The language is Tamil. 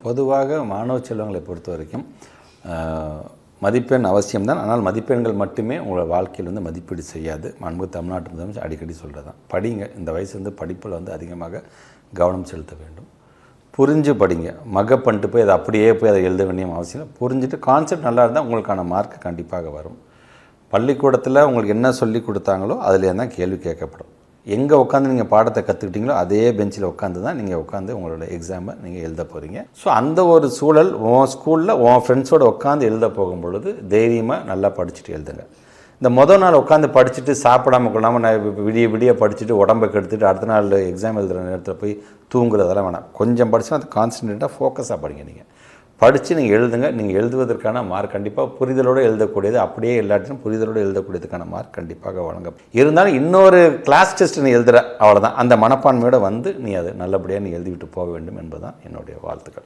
பொதுவாக மாணவ செல்வங்களை பொறுத்த வரைக்கும் மதிப்பெண் அவசியம்தான். ஆனால் மதிப்பெண்கள் மட்டுமே உங்களோட வாழ்க்கையில் வந்து மதிப்பீடு செய்யாது. மாண்பு தமிழ்நாட்டு முதலமைச்சர் அடிக்கடி சொல்கிறது தான், படிங்க. இந்த வயசு வந்து படிப்பில் வந்து அதிகமாக கவனம் செலுத்த வேண்டும். புரிஞ்சு படிங்க. பண்ணிட்டு போய் அதை அப்படியே போய் அதை எழுத வேண்டிய அவசியம் இல்லை. புரிஞ்சுட்டு கான்செப்ட் நல்லா இருந்தால் உங்களுக்கான மார்க் கண்டிப்பாக வரும். பள்ளிக்கூடத்தில் உங்களுக்கு என்ன சொல்லி கொடுத்தாங்களோ அதிலே தான் கேள்வி கேட்கப்படும். எங்கே உட்காந்து நீங்கள் பாடத்தை கற்றுக்கிட்டீங்களோ அதே பெஞ்சில் உட்காந்து தான் நீங்கள் உட்காந்து உங்களோட எக்ஸாமை நீங்கள் எழுத போகிறீங்க. ஸோ அந்த ஒரு சூழல் உன் ஸ்கூலில் உன் ஃப்ரெண்ட்ஸோடு உட்காந்து எழுத போகும் பொழுது தைரியமாக நல்லா படிச்சுட்டு எழுதுங்க. இந்த நாள் உட்காந்து படிச்சுட்டு சாப்பிடாமல் கொள்ளாமல் நான் விடிய படிச்சுட்டு உடம்பை கெடுத்துட்டு அடுத்த நாள் எக்ஸாம் எழுதுகிற நேரத்தில் போய் தூங்குறதெல்லாம் வேணாம். கொஞ்சம் படிச்சுன்னா அது கான்சன்ட்ரேட்டாக ஃபோக்கஸாக படிங்க. நீங்கள் படித்து நீங்கள் எழுதுங்க. நீங்கள் எழுதுவதற்கான மார்க் கண்டிப்பாக புரிதலோடு எழுதக்கூடியது, அப்படியே எல்லாத்தையும் புரிதலோடு எழுதக்கூடியதுக்கான மார்க் கண்டிப்பாக வழங்கும். இருந்தாலும் இன்னொரு கிளாஸ் டெஸ்ட் நீ எழுதுகிற, அவ்வளோதான். அந்த மனப்பான்மையோடு வந்து நீ அதை நல்லபடியாக நீ எழுதிவிட்டு போக வேண்டும் என்பதுதான் என்னுடைய வாழ்த்துக்கள்.